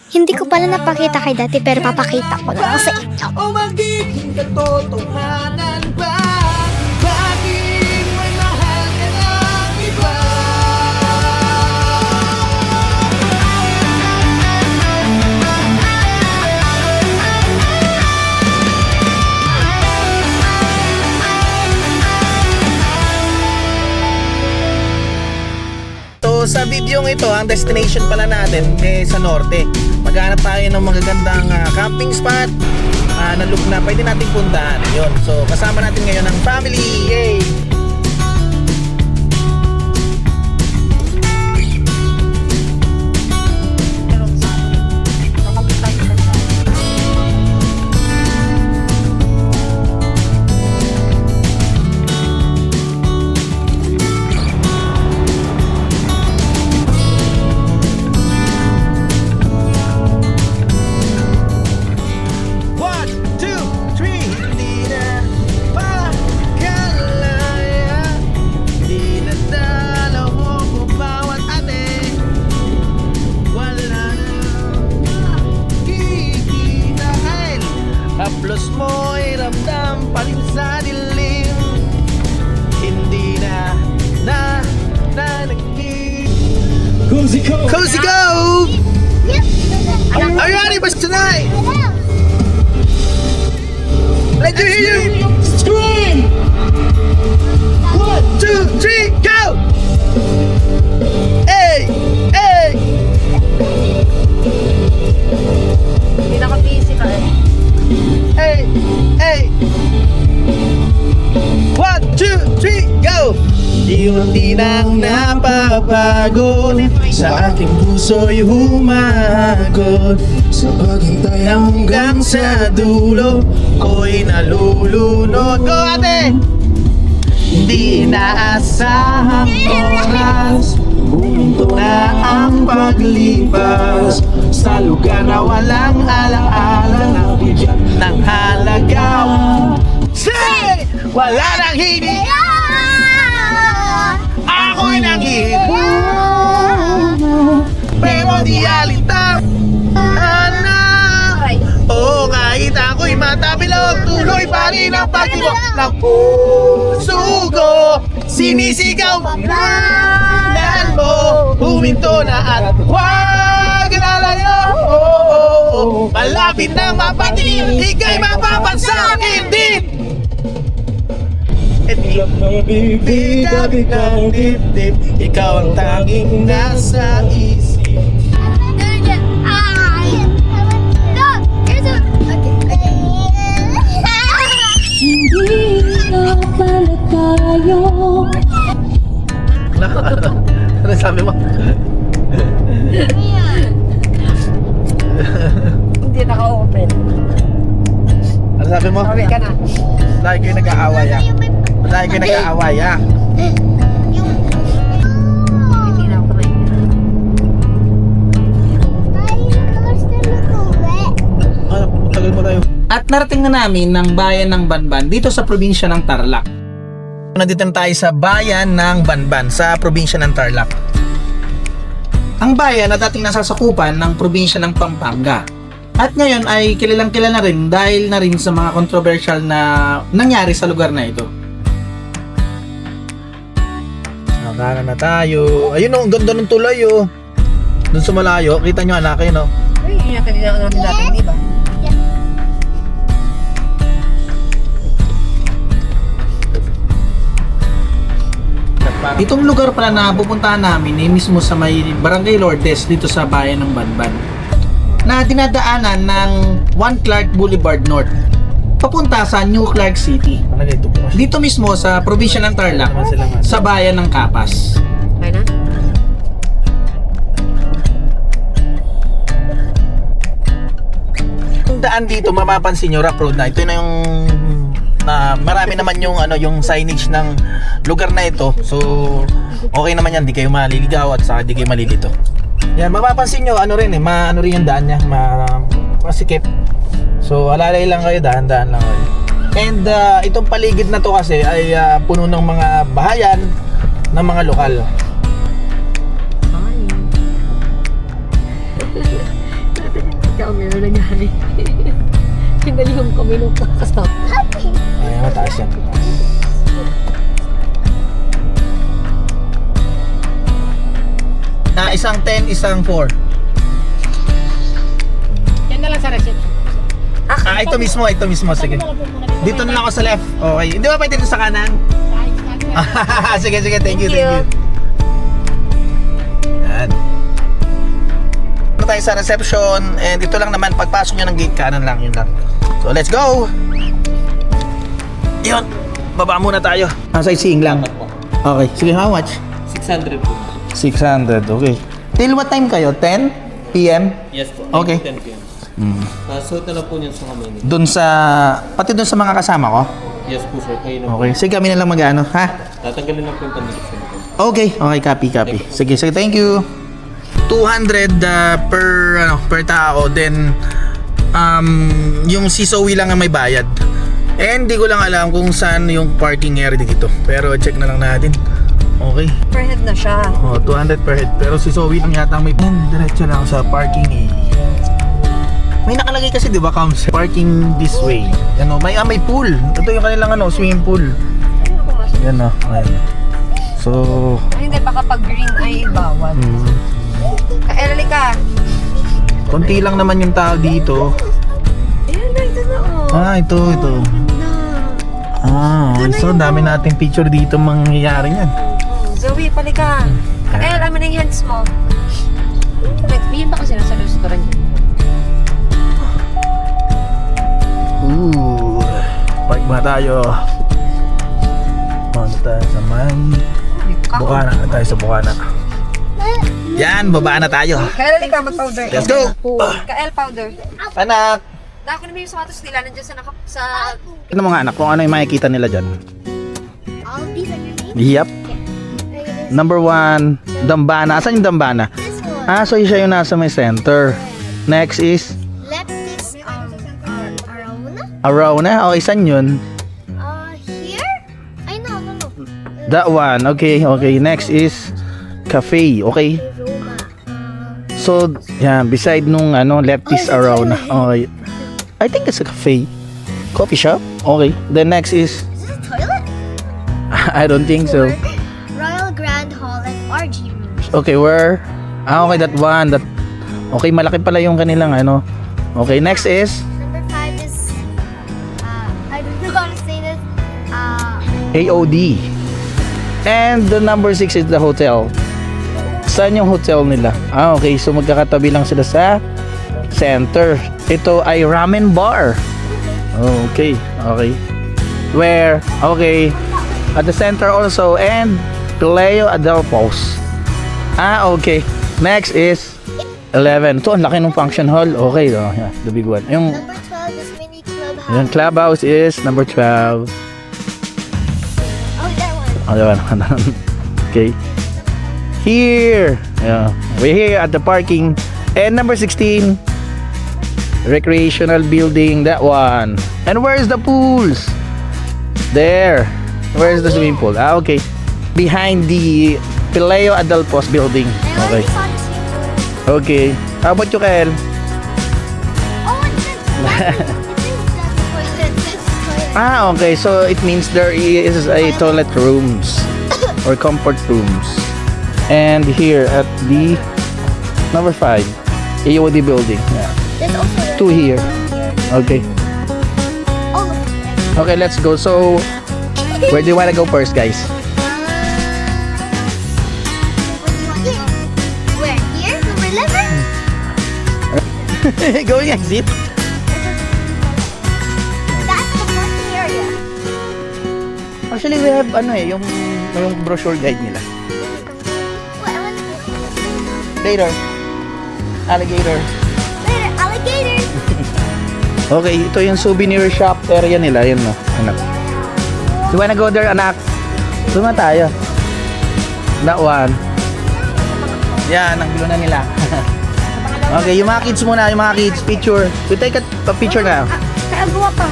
Hindi ko pala napakita kay dati pero papakita ko na lang sa inyo. O magiging katotohanan ba? Bakit may mahal ka ng iba? So sa video ito, ang destination pala natin sa norte. Maghanap tayo ng magagandang camping spot na na pwede nating puntahan. Yun. So kasama natin ngayon ang family. Yay! Haplos mo'y ramdam pa rin sa dilim. Hindi na naging Cozy Go! Are you ready for tonight? Let me hear you! Scream! 1, 2, 3, go! Hey! Hey! Hindi naka-busy ka eh. Hey! Hey! 1, 2, 3, go! Di nang napapagod sa aking puso'y humagod. Sa paghintay hanggang sa dulo ko'y nalulunod. Go ate! Di naasahang oras, bumunto na ang paglipas sa lugar na walang alaala na bigyan ng halaga. Say! Wala nang hindi, ako'y nanghihina, pero di alintang na. Oo, kahit ako'y matabilog, tuloy pa rin ang pagtibok ng puso ko. Sinisigaw pangalan mo, huminto na at huwag lalayo. Malapit nang mapatingin, ika'y mapapansakin din. Bibig ng dibdib, ikaw ang tanging nasa isip. Hindi na pala tayo. Ano sabi mo? Hindi naka-open. Ano sabi mo? Sabi ka na. Lagi kayo nag-aaway ah. Lagi kayo nag-aaway ah. Hindi na ako rin. Tagal mo tayo. At narating na namin ng bayan ng Banban dito sa probinsya ng Tarlac. Nandito na tayo sa bayan ng Banban sa probinsya ng Tarlac. Ang bayan na dating nasasakupan ng probinsya ng Pampanga. At ngayon ay kilalang kilala rin dahil na rin sa mga controversial na nangyari sa lugar na ito. Nakana na tayo. Ayun o, ang ganda ng tulay oh. Doon sa malayo, kita nyo anak kayo no? Ay, yun yung kanina namin dati, di ba? Itong lugar pala na pupuntahan namin ay mismo sa may Barangay Lourdes dito sa bayan ng Banban na dinadaanan ng 1 Clark Boulevard North papunta sa New Clark City. Dito mismo sa probinsya ng Tarlac sa bayan ng Capas. Okay na? Yung daan dito mapapansin nyo rough road na ito na yung marami naman yung yung signage ng lugar na ito. So okay naman yan, di kayo maliligaw at saka di kayo malilito. Yan, mapapansin nyo ano rin ano rin yung daan niya, masikip. So alalay lang kayo, dahan-dahan lang kayo. And itong paligid na to kasi ay puno ng mga bahayan ng mga lokal. kami na nangyari. Pinalihong kami nung kasama. Ay, mataas yan. Na isang 10, isang 4. Yan na lang sa receipt. Ah, ito mismo. Sige. Dito na lang ako sa left. Okay. Hindi ba pwede dito sa kanan? sige, thank you. Yan. Ano tayo sa reception, and dito lang naman, pagpasok nyo ng gate, kanan lang, yun lang. So, let's go! Yun, baba muna tayo. Sightseeing lang. Okay, sige, how much? 600 po. 600, okay. Till what time kayo? 10 p.m.? Yes po. Okay. 10 p.m. So, ito na po niyan sa kamay niyo. Pati dun sa mga kasama ko? Yes po sir, kayo na po. Okay, sige, kami na lang mag-ano, ha? Tatanggalin lang po yung pandikisyon po. Okay, copy. Sige, thank you. 200 per tao, then yung Sisowi lang ang may bayad. And di ko lang alam kung saan yung parking area dito. Pero check na lang natin. Okay. Per head na siya. Oh, 200 per head. Pero Sisowi lang yata ang may diretso lang sa parking May nakalagay kasi 'di ba, Kams? Parking this way. Ano, may pool. Ito yung kanilang swimming pool. Yan ayan. So, Ay, hindi, baka pag green ay bawal. Kaelali ka. konti lang naman yung tao dito. Ayan na, ito na oh. Ito. So dami nating picture dito mangyayari yan. Zoe, palika. Kael, amin na yung hands mo. Nagbihin ba kasi nasa restaurant yun? Park muna tayo. Punta tayo sa Bukana. Tayo sa Bukana. Yan, babaan na tayo. Kaelali ka, mag-powder. Let's go! Kael, powder. Anak! Dako na yung sapatos nila, nandiyan sa... Tignan mo nga anak, kung ano yung makikita nila dyan. All these are your names? Yep. Number 1, Dambana. Asan yung Dambana? This one. So siya yung nasa may center. Next is Left is Arona. Arona. Okay, saan yun? Here? Ay, no. That one. Okay. Next is Cafe. Okay. Roma. So, yan, beside nung left is Arona. Okay. I think it's a cafe. Coffee shop. Okay. The next is Is this a toilet? I don't think so. Royal Grand Hall and RG Room. Okay, where? Okay, that one. Okay, malaki pala yung kanilang Okay, next is Number 5 is I don't know how to say this. AOD. And the number 6 is the hotel. Saan yung hotel nila? Okay, so magkakatabi lang sila sa center. Ito ay ramen bar. Okay. Where? Okay. At the center also, and Pileo Adelpos. Okay. Next is 11. Ito, ang laki ng function hall. Okay, yeah, the big one. Yung Number 12 is Mini Clubhouse. yung clubhouse is number 12. Oh, that one. Okay. Here. Yeah. We're here at the parking. And number 16, recreational building, that one. And where's the pools? There. Where's the swimming pool? Okay. Behind the Pileo Adelpos building. I Okay. already saw the swimming pool. Okay. How about you, Kael? Oh, it says toilet. Okay. So it means there is a toilet rooms or comfort rooms. And here at the number 5, AOD building. Yeah. There's also 2 here. Okay. Oh, Okay, let's go. So, where do you wanna go first, guys? where? Here? Number 11? Going exit. That's the parking area. Actually, we have yung brochure guide nila. What? I want Later. Alligator. later. Alligator. Okay, ito yung souvenir shop area nila. Yun, no? Anak. You wanna go there, anak? Suma tayo. That one. Yan, ang gulo na nila. Okay, yung mga kids muna, yung mga kids, picture. We take a picture now. Kaya buwa pa.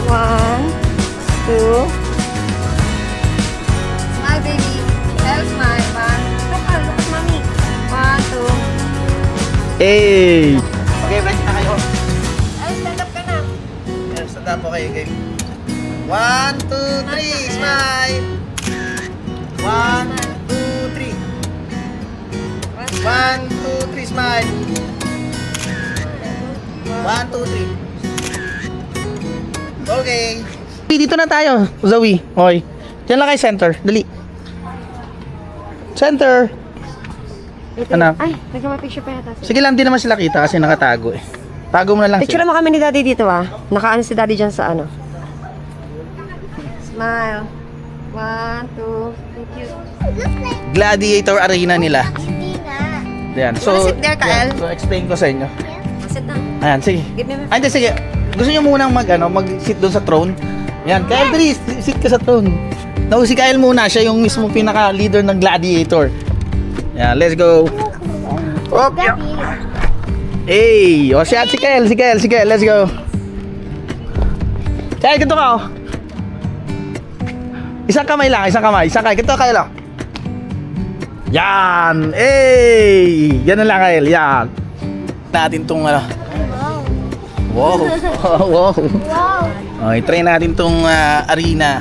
One, two. Smile, baby. Smile. Hey! Okay, ready na kayo? Ay, stand up ka na. Yes, stand up po kayo, game. 1, 2, 3, smile! 1, 2, 3. 1, 2, 3, smile! 1, 2, 3. Okay. Dito na tayo, Zoe. Okay. Diyan lang kayo center. Dali. Center. Anak. Ay, nagka-picture pa yata. Sige lang, di naman sila kita kasi nakatago eh. Tago mo na lang Picture sila. mo kami ni Daddy dito ah. Nakaano si Daddy dyan sa ano. Smile. 1, 2, thank you. Gladiator arena nila. Hindi na. Ayan. So, Wanna sit there, Kael? So, explain ko sa inyo. Sit down. Ayan, sige. Give me my Ay, hindi, sige. Gusto nyo munang mag-sit doon sa throne? Ayan, Kael, please, sit ka sa throne. No, si Kael muna, siya yung mismo pinaka-leader ng gladiator. Ayan, let's go. Op, yeah. Hey, o siya, si Kael, let's go. Kael, ganito ka, oh. Isang kamay, ganito Kael, oh. Yan, hey, yan na lang, Kael, yan. Natin tong, wow. Wow. Okay, try natin tong arena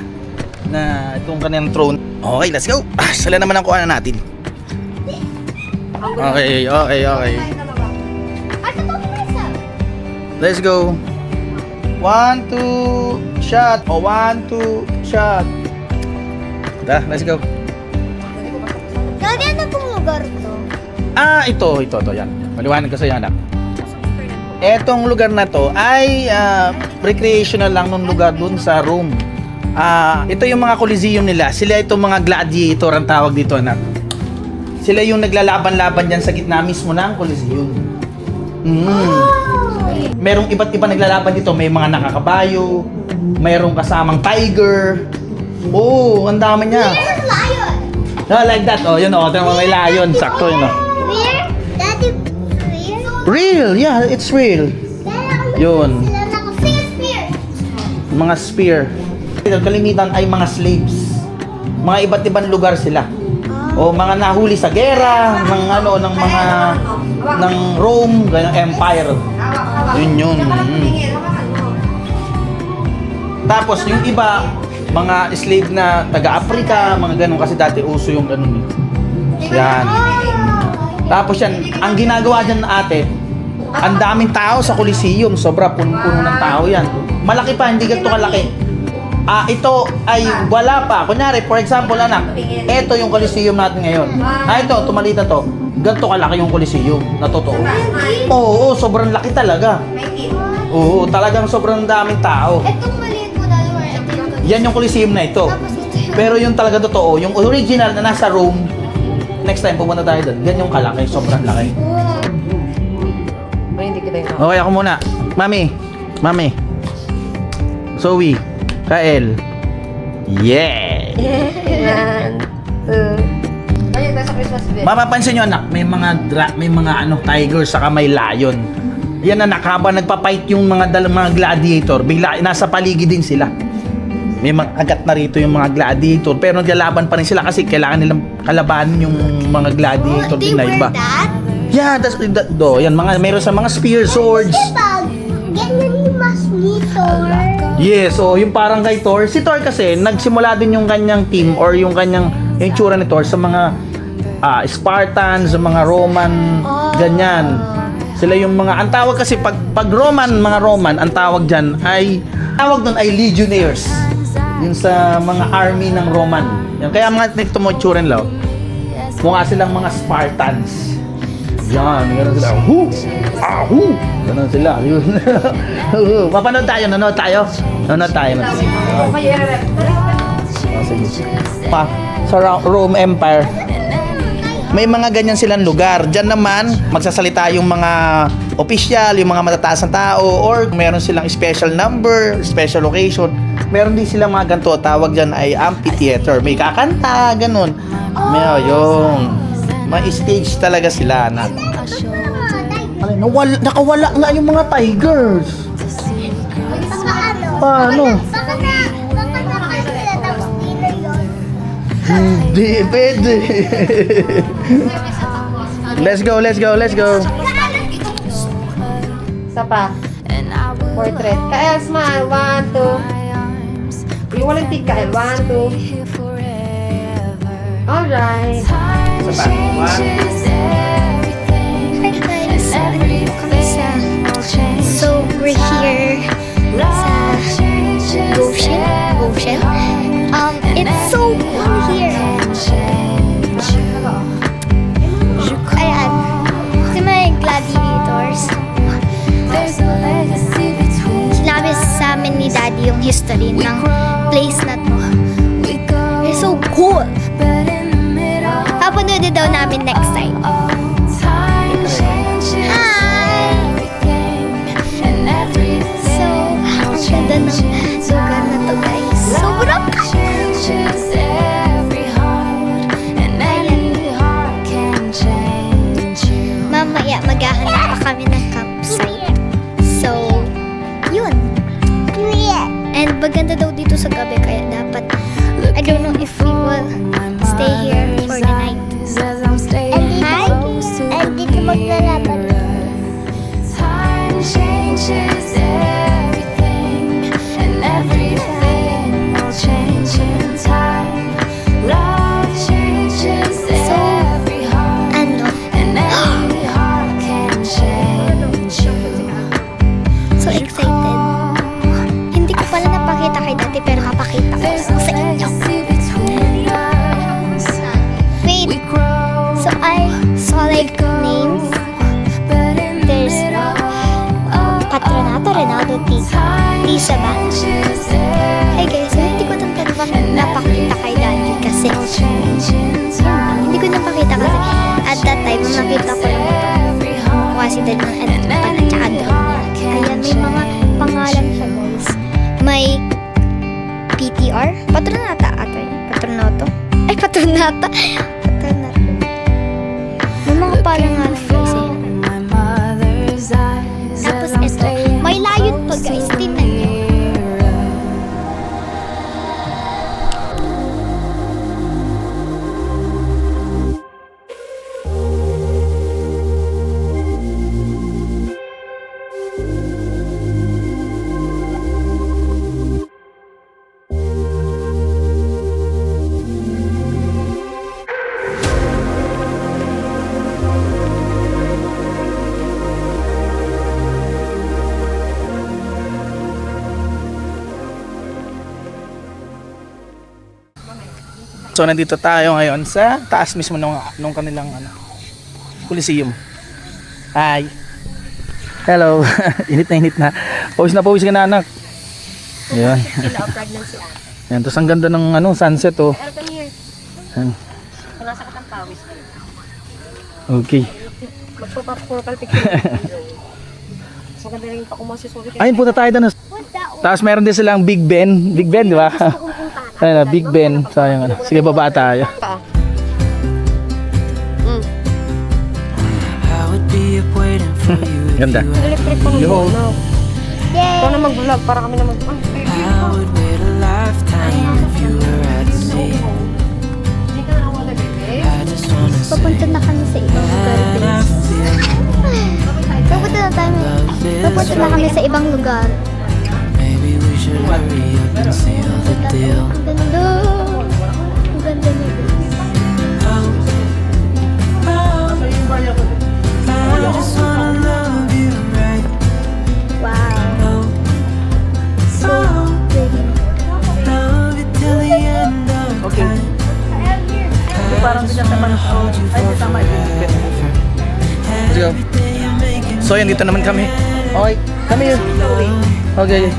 na itong kanilang throne. Okay, let's go. Sala naman ang kuha natin. Okay. Let's go. 1, 2, shot. 1, 2, shot. Let's go. Daddy, ano pong lugar to? Ito, yan. Maliwanag ko sa iyo, anak. Etong lugar na to ay recreational lang ng lugar dun sa Rome. Ito yung mga coliseum nila. Sila itong mga gladiator ang tawag dito, anak. Sila yung naglalaban-laban dyan sa gitna mismo ng coliseum. Merong iba't iba naglalaban dito. May mga nakakabayo, mayroong kasamang tiger. Oh, ang dami niya. There's lion. Like that. Oh, yun oh. May lion. Sakto yun oh. Where? Daddy, where? Real, yeah, it's real. Yun. Sila naka-spear. Mga spear. Kalimitan ay mga slaves. Mga iba't ibang lugar sila. O mga nahuli sa gera ng ng Rome, ganyan empire. Yun. Tapos yung iba mga slave na taga-Africa, mga ganun kasi dati uso yung ganun. Yan. Tapos yan, ang ginagawa dyan ate, ang daming tao sa Coliseum, sobra puno-puno ng tao yan. Malaki pa, hindi ganito kalaki. Ito ay wala pa. Kunyari, for example, anak, ito yung Coliseum natin ngayon. Ito, tumalita to. Ganito kalaki yung Coliseum, na totoo. Oo, sobrang laki talaga. Oo, talagang sobrang daming tao. Itong maliit mo, Daddy, where ito yung Yan yung Coliseum na ito. Tapos ito yung... Pero yung talaga totoo, yung original na nasa Rome, next time pumunta tayo doon. Yan yung kalaki, sobrang laki. Ay, hindi kita yun. Okay, ako muna. Mami. Zoe. Kael. Yeah! 1, 2. Ayun, tayo sa Christmas event. Mapapansin nyo anak, may mga tiger saka may lion. Yan anak, habang nagpa-fight yung mga gladiator, bigla nasa paligid din sila. May mga agat na rito yung mga gladiator, pero naglalaban pa rin sila kasi kailangan nilang kalabanin yung mga gladiator din na iba. that? Yeah, yan meron sa mga spear swords. Diba? Ganyan yung mas Thor. Yes, so yung parang kay Thor. Si Thor kasi nagsimula din yung kanyang team or yung tsura ni Thor sa mga Spartans, sa mga Roman, ganyan. Sila yung mga, ang tawag kasi pag mga Roman, ang tawag doon ay legionnaires. Yung sa mga army ng Roman. Yan. Kaya mga nito mo tsura nila, mukha silang mga Spartans. Yan, gano'n sila. Gano'n sila. Mapanood tayo, nanood tayo. Sa Rome Empire, may mga ganyan silang lugar. Diyan naman, magsasalita yung mga opisyal, yung mga matataas na tao, or meron silang special number, special occasion. Meron din silang mga ganito, tawag dyan ay amphitheater. May kakanta, ganun. May stage talaga sila na. Nakawala nga yung mga tigers. Paano? Baka na sila tapos di na yun. Hindi, pwede. Let's go. Isa pa. Portrait. Kael, smile. 1, 2. Yung walang tig, Kael. 1, 2. Alright. Isa pa. 1. Hi guys, nandito kami sa... So, we're here sa Ocean. It's so cool here. Ayan. Kasi may gladiators. Sinabi sa amin ni Daddy yung history ng place na to. It's so cool. Papunod daw namin next time. So, ang ganda ng lugar na to guys. Sobrang mamaya maghahanap pa kami ng campsite. So, yun. And maganda daw dito sa gabi kaya dapat I don't know if we will stay here for the night. Hi! Andito maglalaban. So excited. Hindi ko pala napakita kay Dati pero papakita ko sa inyo. Wait. So I saw like names. There's Patronato, Ronaldo, Tisa ba? Hey guys, hindi ko napakita kay Dati kasi hindi ko napakita kasi at that time nakita ko lang ito. Mukha si Dad ng edit pa at saka doon. Ayan, may mga pangalan siya guys. May PTR, Patronata ata yun. Patronato. Ay, Patronata. Patronato. May mga palangalan guys eh. Tapos ito, may layon pa guys. Tingnan niyo. So nandito tayo ngayon sa taas mismo nung kanilang Coliseum. Hi. Hello. Init na. Pawis ka na anak. Ayan. Ayan, tapos ang ganda ng sunset oh. Ayan. Nasa katang pawis. Okay. Magpapapurkal picture. So ganda rin pa kumasusulit. Ayun, punta tayo doon. Tapos meron din silang Big Ben. Big Ben, di ba? Ayun na, Big Ben. Sayang Sige, baba tayo. Ganda. Electric pang Yo. no. Yay! Ikaw na mag-vlog para kami naman. Papunta na kami sa ibang lugar guys. Papunta na kami sa ibang lugar. Ang ganda. Ang ganda niya guys. Wow. So pretty. Okay. Parang siya naman. Ay, tama yun. So yan, dito naman kami. Okay, kami yun. Okay.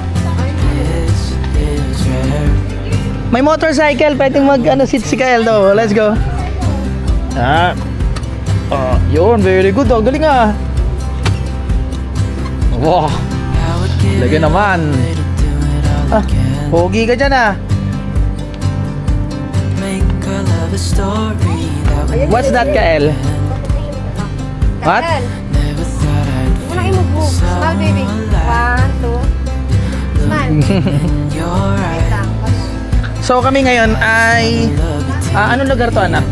May motorcycle, pwedeng sit si Kael daw. Let's go. Yun, very good oh. Galing ah. Wow. Lagi naman. Pogi ka dyan ah. What's that, Kael? What? Unang imove. Smile, baby. 1, 2. Smile. Wait lang. So kami ngayon ay anong lugar to, anak?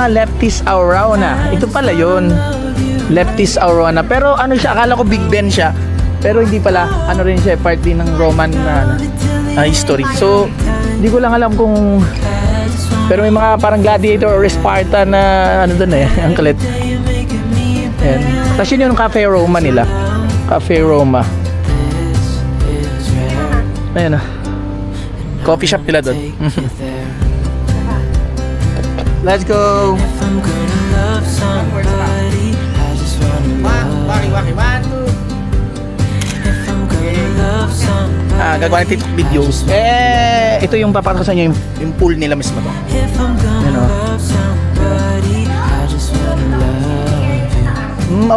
Leptis Aurona. Ito pala yun. Leptis Aurona. Pero ano siya, akala ko Big Ben siya. Pero hindi pala, ano rin siya, part din ng Roman history. So, hindi ko lang alam kung... Pero may mga parang gladiator or Sparta na ano dun ang kulit. Ayan. Tapos yun yung Cafe Roma nila. Cafe Roma. Ayan coffee shop nila dun. Let's go! Gagawa ng TikTok videos. Ito yung papakita ko sa inyo yung pool nila mismo to.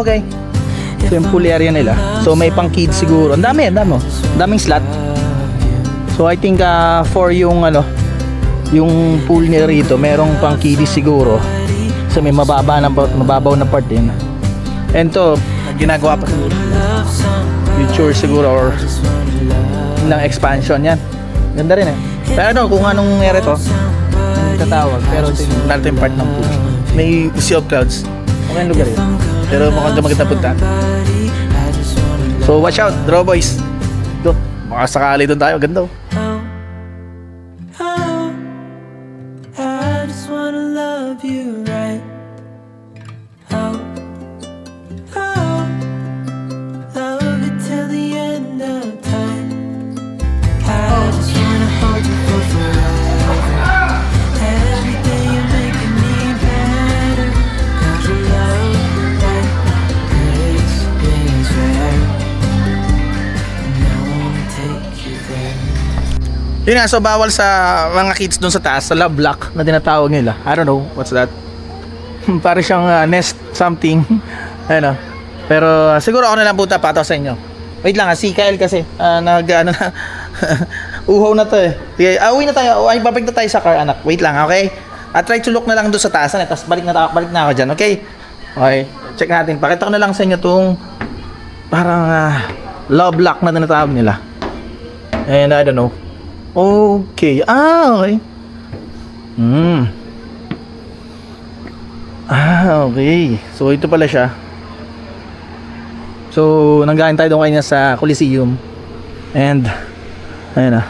Okay. So yung pool area nila. So may pang kids siguro. Ang dami. Daming slot. So I think for yung yung pool nila rito, merong pang kids siguro. So may mababaw na part din. And to, ginagawa pa siguro. Future siguro or ng expansion yan. Ganda rin Pero kung anong area to, tatawag. Pero ito yung natin part ng pool. May Sea of Clouds. Okay ang lugar yun. Pero mukhang maganda punta. So watch out, draw boys. Ito, makasakali doon tayo. Ganda I just wanna love you right. Love it till the end of time. I just wanna hold you for forever. Every day you're making me better. 'Cause your love like grace is rare. And I wanna take you there. Yun nga, so bawal sa mga kids doon sa taas, sa love block na tinatawag nila. I don't know, what's that? Parang siyang nest something. Ayun Pero siguro ako na lang punta pataw sa inyo. Wait lang si Kyle kasi uhaw na to Sige, uwi na tayo. Babalik na tayo sa car anak. Wait lang, okay? Try to look na lang doon sa taas. Tapos balik na ako dyan, okay? Okay, check natin. Pakita ko na lang sa inyo tong parang love block na tinatawag nila. And I don't know. Okay. Okay. Okay. So, ito pala siya. So, nanggaling tayo doon kanina sa Coliseum. And, ayun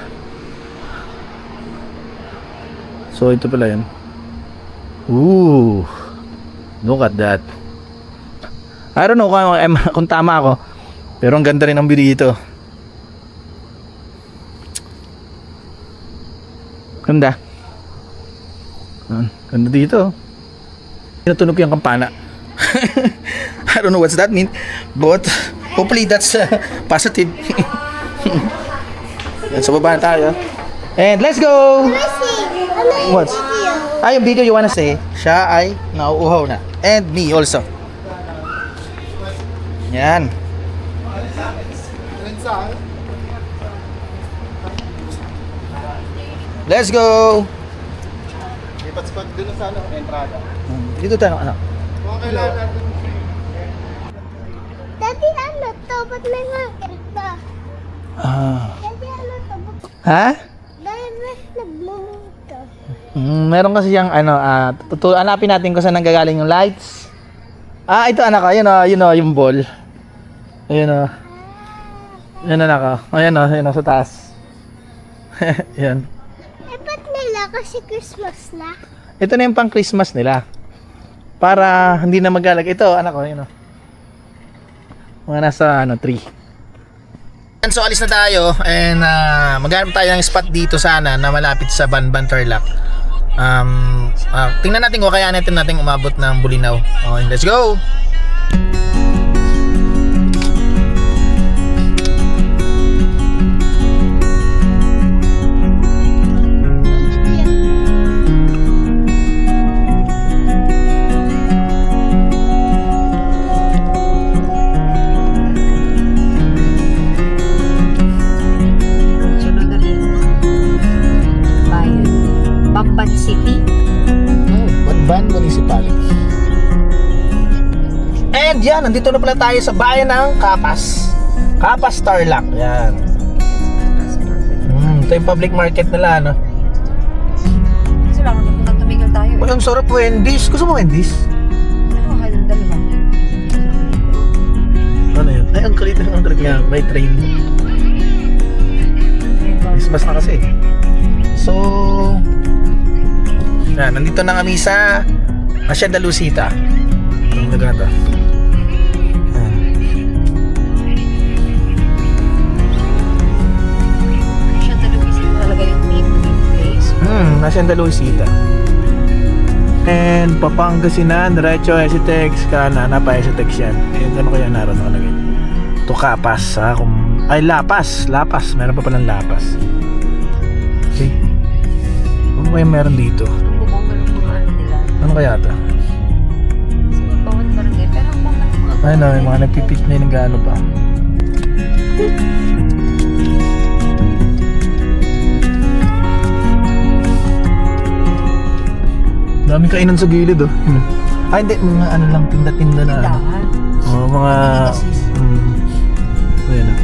So, ito pala yun. Ooh. Look at that. I don't know kung tama ako. Pero ang ganda rin ng view dito. Ganda. Ganda dito. Tinutunog yung kampana. I don't know what's that mean, but hopefully that's positive. Yan, sa baba na tayo. And let's go! What? Yung video you wanna say, siya ay nauuhaw na. And me also. Yan. Let's go! Ipat-spot dun sa entrada. Dito tayo, anak. Daddy, ano to? Ba't may market ba? Daddy, ano to? Ha? Dahil may nagmumove to. Meron kasi siyang hanapin natin kung saan nanggagaling yung lights. Ito anak ko, yun yung ball. Ayun Yan anak ko. Ayun sa taas. Yan. Ba't nila? Kasi Christmas na. Ito na yung pang Christmas nila. Para hindi na magalag. Ito anak ko, mga nasa tree. And so alis na tayo and maghanap tayo ng spot dito sana na malapit sa Banban Tarlac. Tingnan natin kung kaya natin umabot ng Bulinaw. Okay, let's go! Bamban City. Banban Municipality. And yan, nandito na pala tayo sa bayan ng Capas. Capas Tarlac. Yan. Ito yung public market nila, Kasi lang, nung tumigil tayo. Ay, ang sarap Wendy's. Gusto mo Wendy's? Ano ka ng dalawa? Ano yun? Ay, ang kulit nga. May train. Christmas na kasi. So, nandito na kami sa Hacienda Lucita. Ang naganda. Siya talaga talaga yung name ng place. Hacienda Lucita. And Papangasinan, Diretso, Esitex, kanan, pa Esitex yan. And ano kaya naroon nakalagay? Tukapas, ha? Ay, Lapas. Lapas. Meron pa palang Lapas. Okay. Ano kaya meron dito? Ang bubongga ng mga ano nila. Ano kaya ito? Sa bawat barangay. Pero ang bongga ng mga Ay, no, yung mga nagpipit na yung gaano pa. Daming kainan sa gilid, oh. Ay, hindi. Mga ano lang, tinda-tinda na. Ano. tindahan. Oh, mga... Ayan, oh.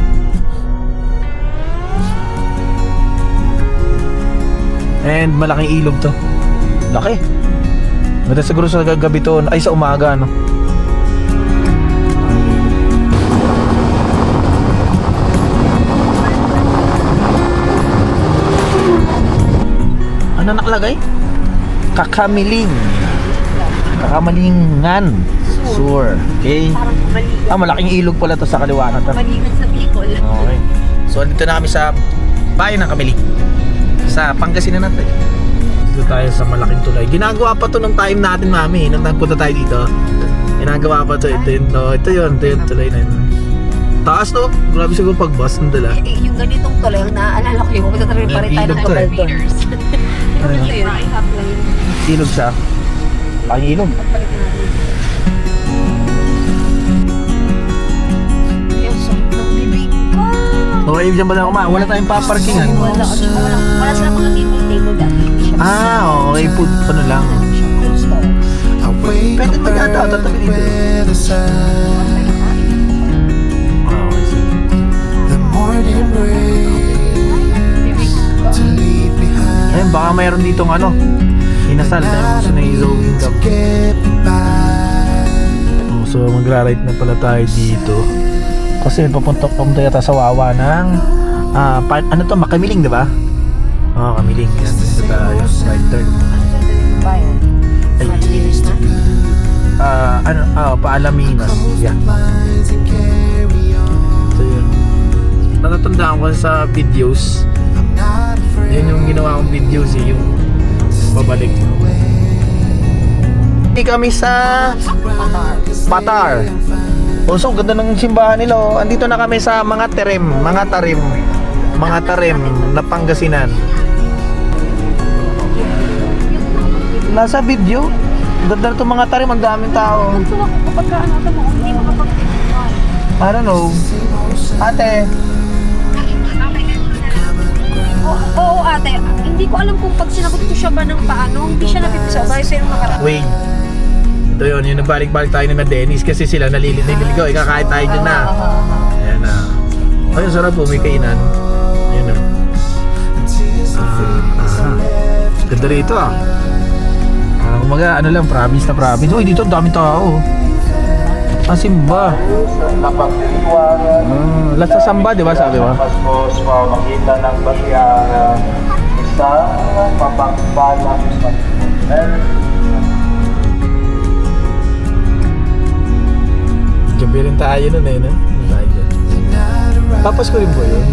And malaking ilog to. Laki. Ganda siguro sa gabi to. Ay, sa umaga, no? Ano nakalagay? Kakamiling. Kakamalingan. Sur. Okay. Parang maliit. Malaking ilog pala to sa kaliwa na to. Maliit sa Bicol. Okay. So, andito na kami sa bayan ng Kamiling. Sa Pangasinan natin. Dito tayo sa malaking tulay. Ginagawa pa to nung time natin, mami. Nung nagpunta tayo dito. Ginagawa pa to. Ito yun, no? Ito yun tulay na yun. Taas, no? Grabe siguro pag bus ng dala. Yung ganitong tuloy, ang naaalala ko yung pumunta rin pa rin tayo Ilog ng to, eh. Kabaldon. Yung ito yun, ay half lang yun. Ilog siya. Laking ilog. Pagpalitan natin. Yung sarap ng bibig ko. Okay, dyan ba na kumain? Wala tayong paparkingan. Wala silang mga table dati. Okay. Food, ano lang. Food stalls. Pwede ba yata ito tabi dito? Okay, sige. Ayun, baka mayroon ditong ano, inasal na yung gusto na i-zooming cup. So magra-ride na pala tayo dito. Kasi papunta yata sa Wawa ng ano to, Makamiling, di ba? Oo, Kamiling. Yan, dito tayo. Right turn. Bayan. Ay, Malinis na. Paalaminas. Yeah. So yun. Natatandaan ko sa videos. Yun yung ginawa kong videos yung babalik. Hindi kami sa Patar. So ganda ng simbahan nila. Andito na kami sa mga tarim na Pangasinan. Nasa video. Ganda na itong mga tarim, ang daming tao. Kapag ano ito mo, hindi makapag-iwan. I don't know. Ate, Oo ate, hindi ko alam kung pag sinagot ko siya ba ng paano, hindi siya napipisaw. Bayo sa'yo makaraan. wait. Ito yun, yung nagbalik-balik tayo na Dennis kasi sila naliligaw. Ikakain tayo dyan na. Ayan na. Ay, sarap po, may kainan. Ayan na. Ganda rito ah. Kumaga, ano lang, province na province. Uy, dito ang daming tao. Ang simba. Last sa samba, di ba sabi mo? Paskos, makita ng basya, isang mapagpalang Gabi rin tayo nun eh, no? Papas ko rin po yun.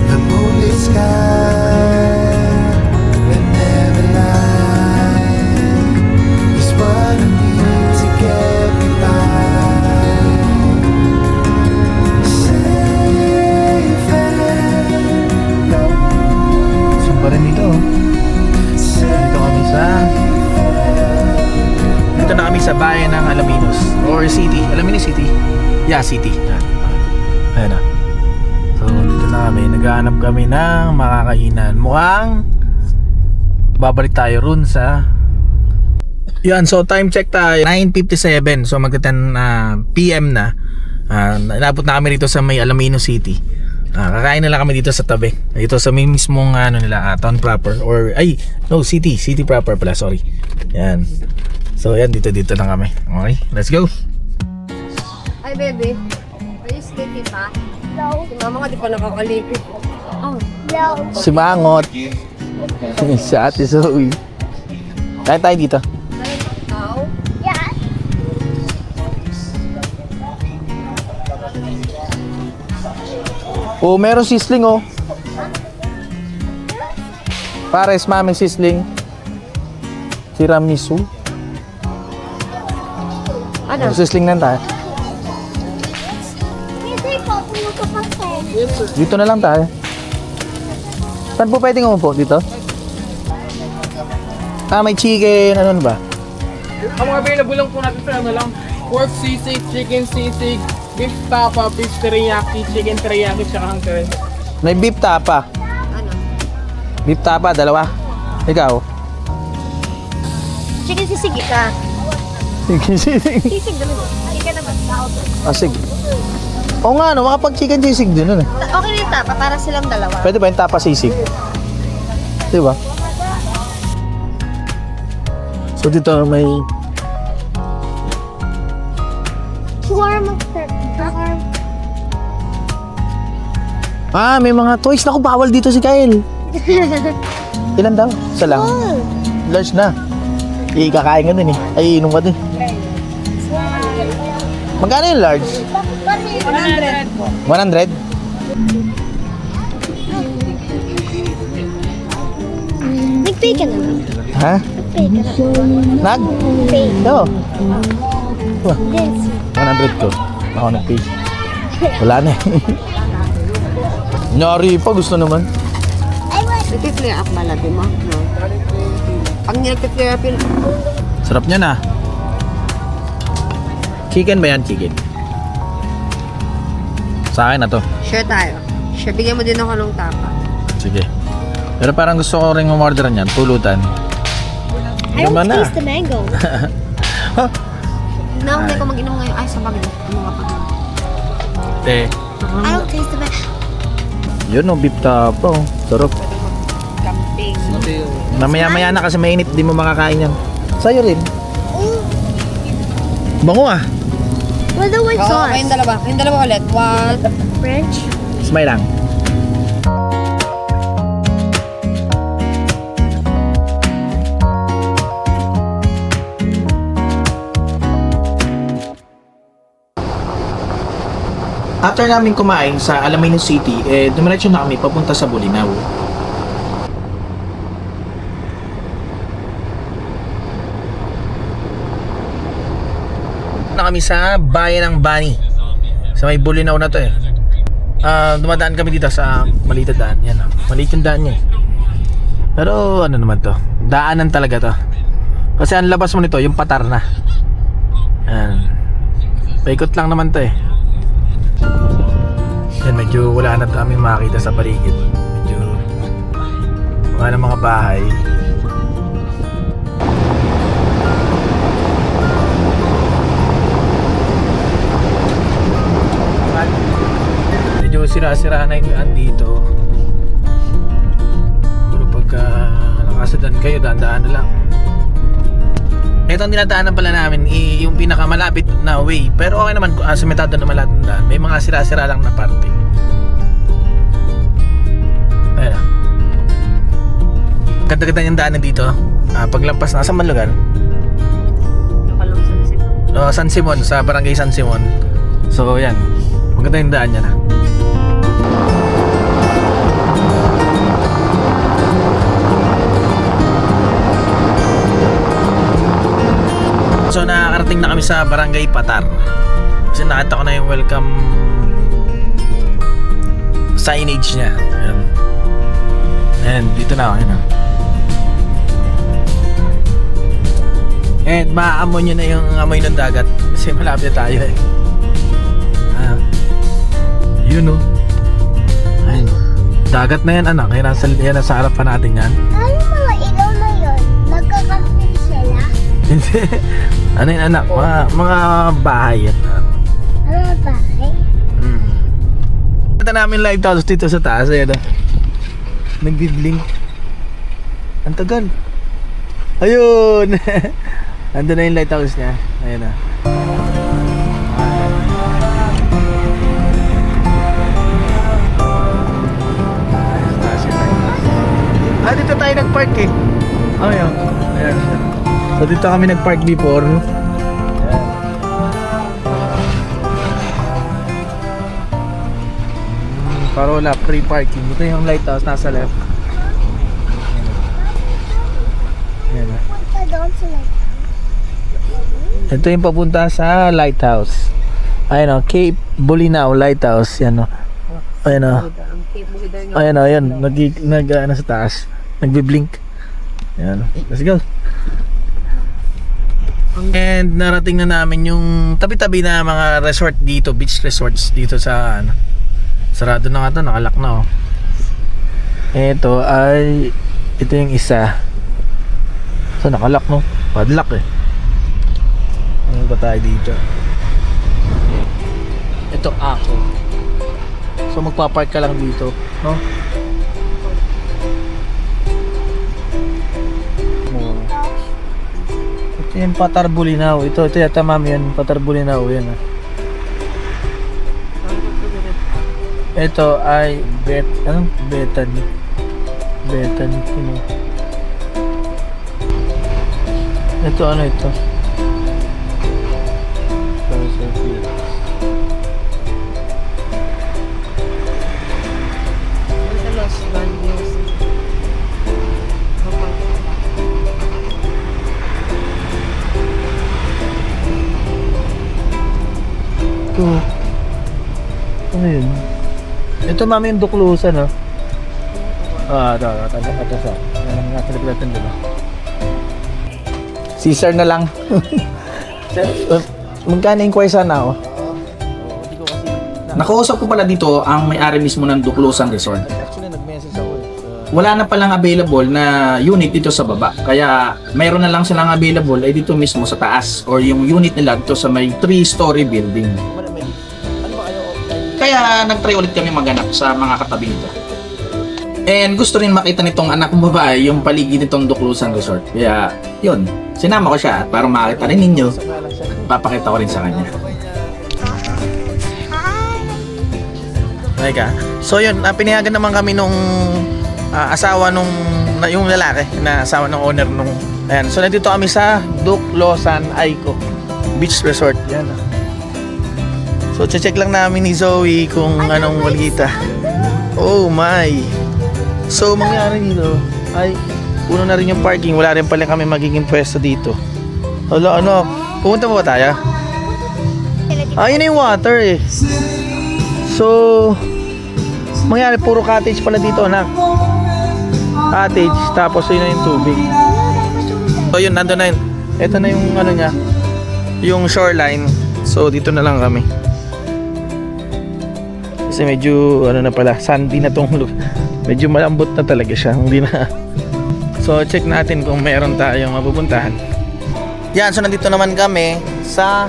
The moonlit sky that never lies is what I need to get me by. Safe and low. Samba rin dito. Dito na kami sa bayan ng Alaminos or City. Alaminos City? Yeah, City. Yan. Ayan na. So, dito na kami. Naghahanap kami ng makakainan. Mukhang babalik tayo ron sa Yan, so time check tayo, 9:57. So magta-10 PM na. Inabot na kami dito sa may Alamino City. Kakain na lang kami dito sa tabi. Dito sa may mismong town proper or city proper pala, sorry. Yan. So yan, dito lang kami. Okay, let's go. Ay, baby. Are you sleepy pa? No. Si mama nga di pa nakakalipit. Oh. No. Si Mangot. Si Ate Zoe. Kain tayo dito. Ikaw? Yes. Oh, meron sisling oh. Pares, maming sisling. Tiramisu. Ano? Sisling na tayo. Hindi po, puno ka pa sa'yo. Dito na lang tayo. Saan po pwedeng umupo? Dito? May chicken, ano ba? Ang mga available lang po natin sa lang, pork sisig, chicken sisig, beef tapa, beef teriyaki, chicken teriyaki, tsaka hang teriyaki. May beef tapa. Ano? Beef tapa, dalawa. Ikaw? Chicken sisig ka. Sisig naman. Chicken naman. Sige. Oo nga, makapag-chicken sisig din nun eh. Okay rin tapa para silang dalawa. Pwede ba yung tapa sisig? Diba? So dito may Shawarma. may mga toys. Naku, bawal dito si Kyle. Ilan daw? Isa lang. Large na. Kakain ka din eh. Ay, inom ka din. Magkano yung large? 100? Nag-pay ka naman. Ha? Pay ka naman. Nag? Pay. Oo. This. 100 ko. Ako nag-pay. Wala na eh. Nyari pa, gusto naman. Nag-flare up malagi mo. No? Pag nag-flare up yun, Sarap niya na. Chicken ba yan? Chicken. Sa akin na to. share tayo. Share, bigyan mo din ako ng tapa. Sige. Pero parang gusto ko rin umorder niyan. Pulutan. I don't Naman na. taste the mango. Naunay ko mag-inom ngayon. Ay, sa bagay. Ano nga pa? Te. I don't taste the mango. Yun o, beef tapa oh. Sarap. Camping. Mamaya-maya na kasi mainit. Di mo makakain yan. Sa'yo rin. Bango ah. With the white Oo, sauce. kayong dalawa. Kayong dalawa ulit. One. French. Smile lang. After namin kumain sa Alamino City, dumiretso na kami papunta sa Bolinao. Na kami sa bayan ng Bani. Sa may Bolinao na to eh. Dumadaan kami dito sa maliit na daan. Yan, maliit yung daan niya eh. Pero ano naman to? Daanan talaga to. Kasi ang labas mo nito, yung patar na. Yan. Paikot lang naman to eh. Yan, medyo wala na kami makita sa paligid. Medyo wala na mga bahay. Medyo sira-sira na yung daan dito. Puro pagka nakasadan kayo, daan-daan na lang. Ito ang dinadaanan pala namin, yung pinakamalapit na way. Pero okay naman, simentado naman lahat ng daan. May mga sira-sira lang na parte. Ayan. Ganda-ganda yung daanan dito. Paglampas na, saan man lugar? Nakalong sa Cebu. San Simon, sa barangay San Simon. So yan, maganda yung daan niya na. So nakakarating na kami sa Barangay Patar. Kasi nakita ko na yung welcome signage niya. Ayan. Ayan, dito na ako. Ayan. And maaamoy nyo na yung amoy ng dagat. Kasi malapit tayo eh. Yun o. Ayun. Dagat na yan anak. Kaya nasa harapan natin yan. Ano mga ilaw na yun? Nagkakasin sila? Hindi. Ano yun anak? Mga bahay yan. Ano ba? Ito namin lighthouse dito sa taas. Ayan o. Nagbiblink. Ang tagal. Ayun. Ando na yung lighthouse niya. Ayan na. Dito tayo nag-park eh. Oh, yun. Ayan. So dito kami nag-park before. Para wala free parking. Ito yung lighthouse nasa left. Ayan na. Punta doon sila. Ito yung papunta sa lighthouse. Ayun o, Cape Bolinao Lighthouse. Yan o. Ayun o. Ayun o, ayun. Ano sa taas. Nagbi-blink. Ayan. Let's go. And narating na namin yung tabi-tabi na mga resort dito, beach resorts dito sa ano. Sarado na nga to, nakalak na oh. Ito yung isa. So nakalak no? Padlock eh. Ano ba tayo dito? Ito ako. So magpapark ka lang dito, no? Ito yung Patar Bolinao. Ito yata mami yan. Patar Bolinao yan ah. Ito ay Bethany. Ito ano ito? Sa Los Baños. Ito. Ano yun? Ito mami yung Duklusan oh. Ito sa. Yan ang natin dito. Caesar na lang. Magkano inquire sana oh? Nakausap ko pala dito ang may-ari mismo ng Duklusan Resort. Actually nag-message ako Wala na palang available na unit dito sa baba. Kaya mayroon na lang silang available ay dito mismo sa taas or yung unit nila dito sa may 3-story building. Kaya nag-try ulit kami maganap sa mga katabi nito. And gusto rin makita nitong anak kong babae yung paligid nitong Duklusan Resort. Kaya yun, sinama ko siya at para makita rin ninyo, papakita ko rin sa kanya. Teka. So yun, pinayagan naman kami nung asawa nung yung lalaki na asawa ng owner nung ayan. So nandito kami sa Duklusan Aiko Beach Resort. Yan. So check lang namin ni Zoe kung anong walita. Oh my. So mangyari dito ay puno na rin yung parking. Wala rin pala kami magiging pwesto dito. Hala, ano? Pumunta pa ba tayo? Ayun na yung water eh. So mangyari puro cottage pala dito anak. Cottage tapos yun na yung tubig. So yun, nandun na yun. Ito na yung ano niya, yung shoreline. So dito na lang kami. Kasi medyo ano na pala, sandy na tong medyo malambot na talaga siya. Hindi na. So check natin kung meron tayong mapupuntahan. Yan, so nandito naman kami sa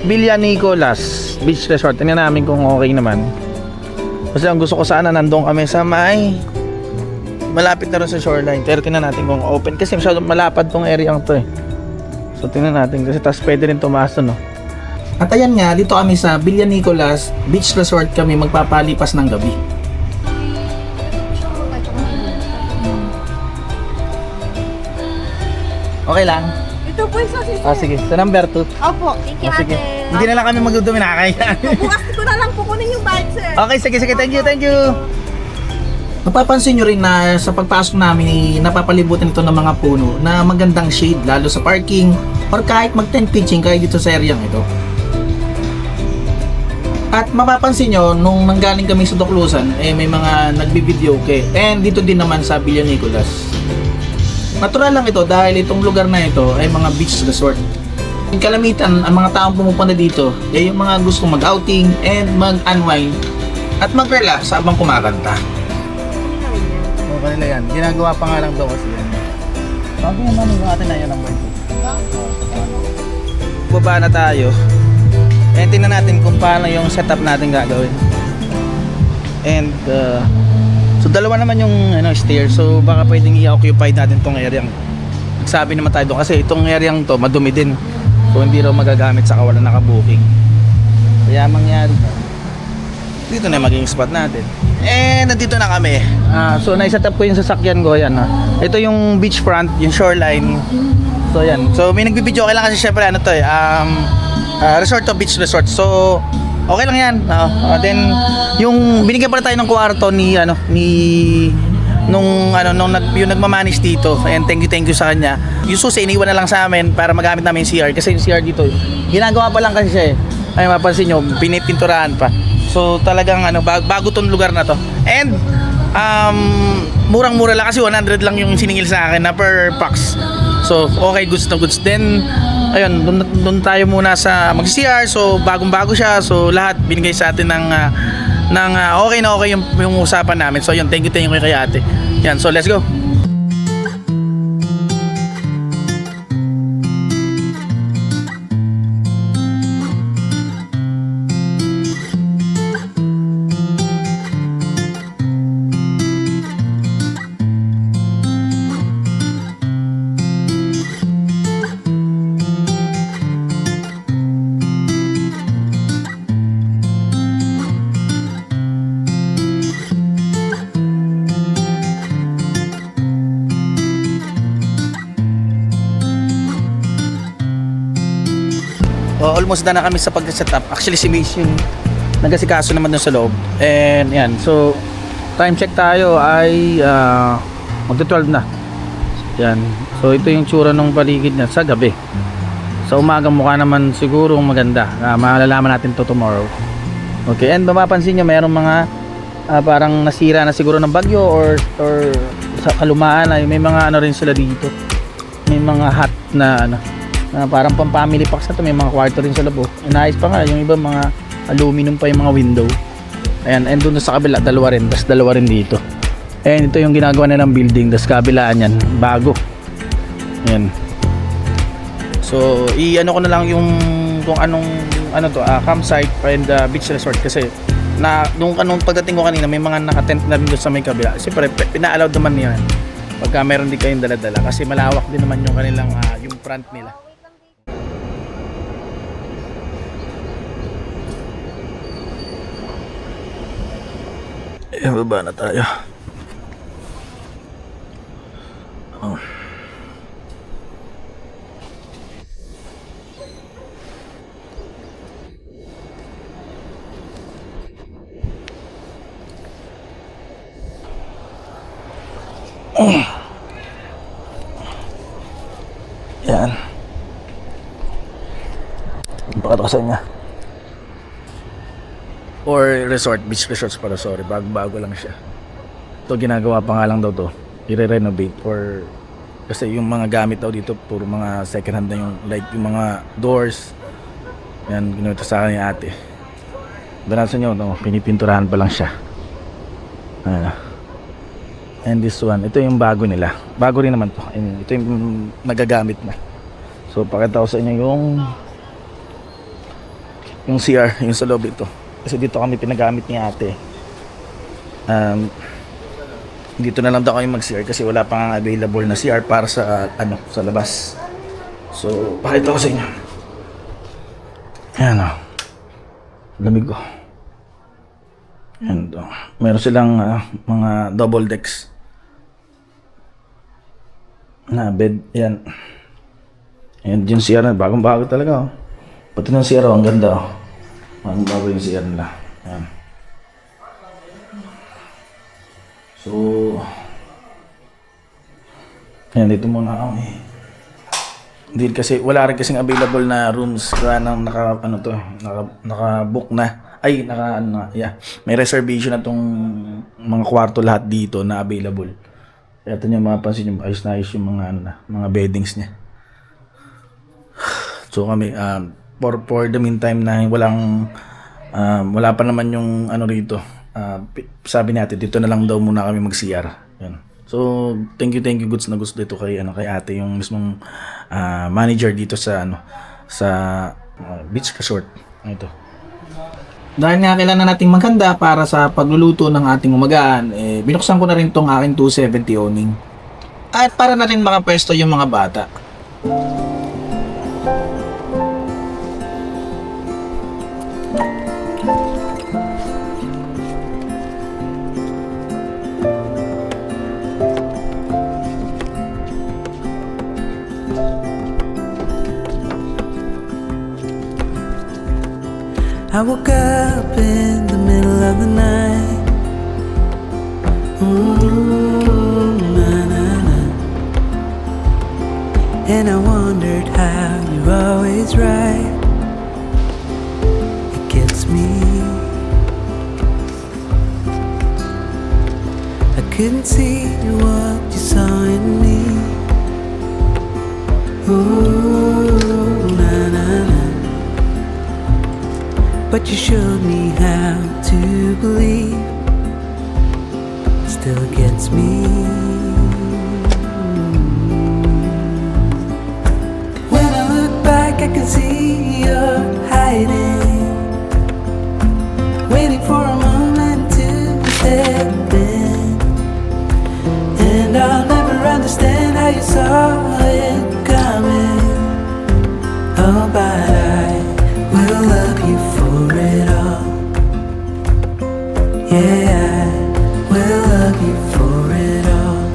Villa Nicolas Beach Resort. Tingnan namin kung okay naman. Kasi ang gusto ko sana nandun kami sa may malapit na rin sa shoreline. Pero tingnan natin kung open. Kasi masyadong malapad tong area to eh. So tingnan natin kasi tas pwede rin tumaas no. At ayan nga, dito kami sa Villa Nicolas Beach Resort kami magpapalipas ng gabi. Okay lang. Ito po yung sausage. Sige, sa number 2. Opo, thank you Sige. ate. Hindi na lang kami magdudumi, nakakaya. Bukas ko na lang po kunin yung bike, sir. Okay, sige, thank you. Mapapansin nyo rin na sa pagpasok namin napapalibutan ito ng mga puno na magandang shade lalo sa parking or kahit mag-tent pitching kayo dito sa area ito. At mapapansin nyo, nung nanggaling kami sa Duklusan, may mga nagbibideo and dito din naman sa Villa Nicolas. Natural lang ito dahil itong lugar na ito ay mga beach resort. Yung kalamitan, ang mga taong pumupunta dito ay yung mga gusto mag-outing and mag-unwind at mag-relax habang kumakanta. Kanila yan. Ginagawa pa nga lang daw kasi yan. Sabi naman yung atin na yan ang baba na tayo. And tingnan natin kung paano yung setup natin gagawin. And so dalawa naman yung stair. So baka pwedeng i-occupy natin tong area. Nagsabi naman tayo doon kasi itong area to madumi din. So hindi raw magagamit saka wala naka-booking. Kaya mangyari dito na yung maging spot natin. And nandito na kami. So na-set up ko yung sasakyan ko. Yan, ito yung beachfront, yung shoreline. So yan. So may nagbibideo, okay lang kasi syempre resort to beach resort. So okay lang yan. Then yung binigyan pala tayo ng kwarto yung nagmamanage dito. And thank you sa kanya. Yung susi iniwan na lang sa amin para magamit namin yung CR kasi yung CR dito ginagawa pa lang kasi siya eh. Ay mapansin nyo, pinipinturahan pa. So talagang bago tong lugar na to. And murang-mura lang kasi 100 lang yung siningil sa akin na per pax. So okay, goods na goods. Then ayun, doon tayo muna sa mag-CR. So bagong-bago siya. So lahat binigay sa atin ng okay na okay yung usapan namin. So yun, thank you kay ate. Yan, so let's go. Almost na kami sa pag-setup. Actually si Mace yung nag-asikaso naman dun sa loob. And yan, so time check tayo ay magto-12 na. Yan. So ito yung tsura ng paligid niya sa gabi. Sa umaga mukha naman siguro maganda. Malalaman natin to tomorrow. Okay, and mapapansin nyo mayroong mga parang nasira na siguro ng bagyo or sa kalumaan ay may mga rin sila dito. May mga hut na parang pang family packs na to, may mga kwarto rin sa labo. Inayos pa nga, yung iba mga aluminum pa yung mga window. Ayan, and doon sa kabila, dalawa rin, tas dalawa rin dito. And ito yung ginagawa nilang building, tas kabilaan yan, bago. Ayan. So, ko na lang yung kung anong campsite and beach resort kasi nung pagdating ko kanina, may mga naka-tent na rin doon sa may kabila. Siyempre, pina-allowed naman yan pagka meron din kayong dala-dala kasi malawak din naman yung kanilang yung front nila. Ayan, baba na tayo. Yan. Pakita ko sa inyo. Or resort, beach resorts pala, sorry, bago lang siya. Ito ginagawa pa nga lang daw to, i-renovate or kasi yung mga gamit daw dito puro mga second hand na yung like yung mga doors. Yan, ginawa sa akin yung ate. Danasan nyo, pinipinturahan pa lang siya. Ayan. And this one, ito yung bago nila. Bago rin naman to. Ito yung nagagamit na. So pakita ko sa inyo yung CR, yung sa loob ito. Kasi dito kami pinagamit ni ate. Dito na lang daw kami mag-CR kasi wala pang available na CR para sa sa labas. So pakita ko sa inyo. Ayan o. Lamig ko. Ayan o. Meron silang mga double decks na bed. Ayan. Ayan yung CR na bagong-bago talaga o. Pati ng CR o, ang ganda o. Bagong-bago yung CR nila. Ayan. So ayan, dito muna kami. Hindi kasi wala rin kasing available na rooms kaya nang naka-book na. Ay, may reservation na tong mga kwarto lahat dito na available. Kaya ito nyo mapapansin yung ayos na ayos yung mga beddings niya. So kami for the meantime na wala pa naman yung rito. Sabi natin dito na lang daw muna kami mag-CR. Yan. So thank you goods na gusto dito kay ate yung mismong manager dito sa sa beach resort. Ito. Dahil nga kailangan nating maganda para sa pagluluto ng ating umagaan, binuksan ko na rin tong aking 270 owning. At para na rin makapwesto yung mga bata. I woke up in the middle of the night. Ooh, na, na, na. And I wondered how you're always right. It gets me. I couldn't see what you saw in me. Ooh, na, na, na. But you showed me how to believe. Still gets me. When I look back, I can see you're hiding, waiting for a moment to step in. And I'll never understand how you saw it coming. Oh, but I will love you for it all. Yeah, I will love you for it all.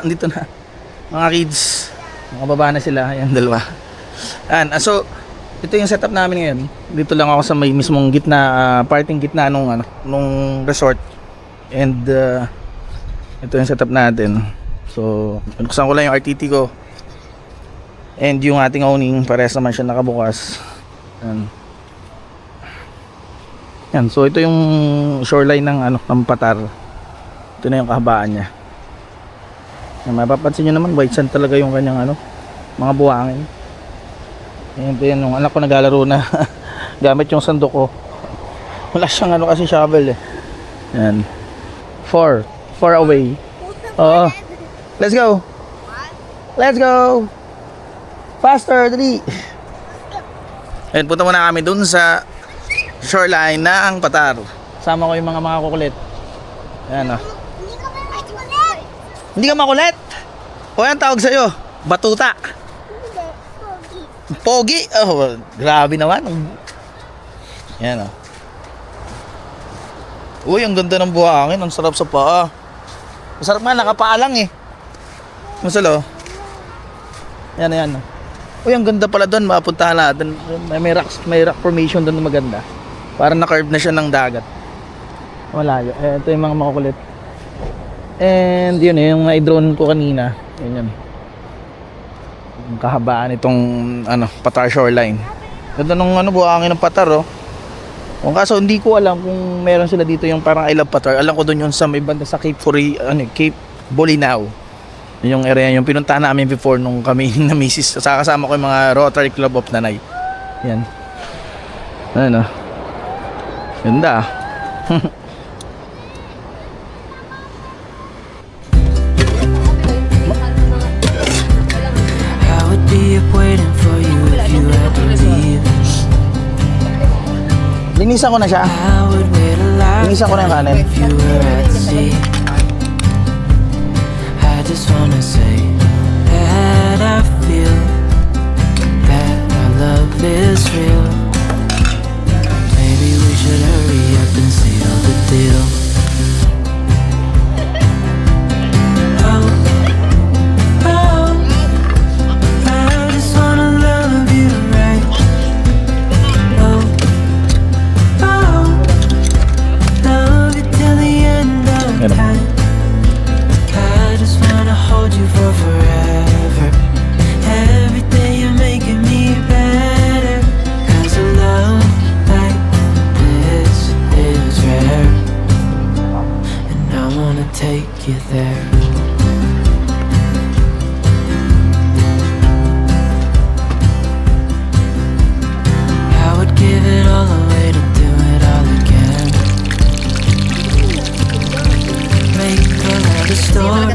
Andito na mga kids, mga baba na sila, ayan dalawa. Ayan, so ito yung setup namin ngayon. Dito lang ako sa may mismong gitna, parting gitna nung resort. And ito yung setup natin. So pinuksan ko lang yung RTT ko and yung ating owning, parehas naman siya nakabukas. Yan, so ito yung shoreline ng ng Patar. Ito na yung kahabaan niya. Mapapansin nyo naman, white sand talaga yung kanyang mga buhangin. Ayan, yan yung anak ko naglalaro na gamit yung sandok ko. Wala siyang kasi shovel eh. Yan. 4 away. Oo. Let's go. Let's go. Faster, dali. Ayan, punta muna kami dun sa shoreline ng Patar. Sama ko yung mga kukulit. Ayan o. Hindi ka makulit? O yan tawag sa'yo? Batuta? Pogi? Oh, grabe naman. Yan o. Uy, ang ganda ng buhangin. Ang sarap sa paa. Masarap nga, nakapaalang eh. Masalo. Yan. Uy, ang ganda pala doon. Mapuntahan natin. May rock formation doon na maganda. Parang na-curve na siya ng dagat. Malayo. Ito yung mga makukulit. And yun yung na-drone ko kanina. Yun. Yung kahabaan itong Patar shoreline. Ganda nung buhangin ng Patar oh. Kung kaso hindi ko alam kung meron sila dito yung parang I Love Patar. Alam ko doon yung sa may banda sa Cape Bolinao. Yung area yung pinuntahan namin before nung kami na misis. Kasama ko yung mga Rotary Club of Nanay. Yan. Ganda. Waiting for you if you had to leave. Linisan ko na siya. I would wait a lot Linisan ko na yung kanin. if you were at sea. I just wanna say that I feel that our love is real. Maybe we should hurry up and seal the deal. wanna take you there. I would give it all away to do it all again. Make a story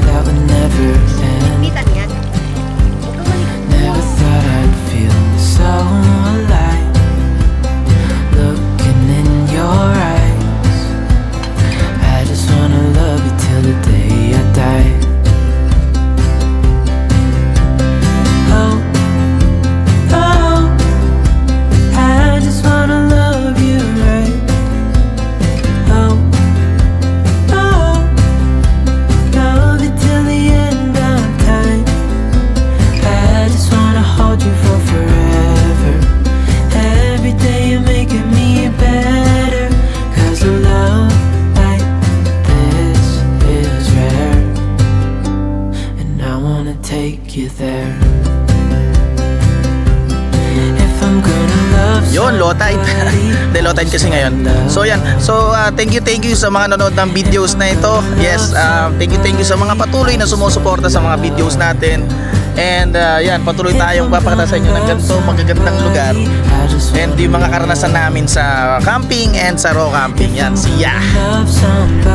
that would never end. Bitan yan. Never thought I'd feel so alive, looking in your eyes. I just wanna love you till the day I die. Oh, oh, I just wanna love you right. Oh, oh, love you till the end of time. I just wanna hold you for forever. Every day you're making me better. 'Cause a love like this is rare, and I wanna take you there. If I'm gonna love Yun, low tide. Hindi, low tide kasi ngayon. So yan. So thank you sa mga nanonood ng videos na ito. Yes, thank you sa mga patuloy na sumusuporta sa mga videos natin. And yan, patuloy tayong papakita sa inyo ng ganito magagandang lugar. And yung mga karanasan namin sa camping and sa raw camping. Yan, siya. love somebody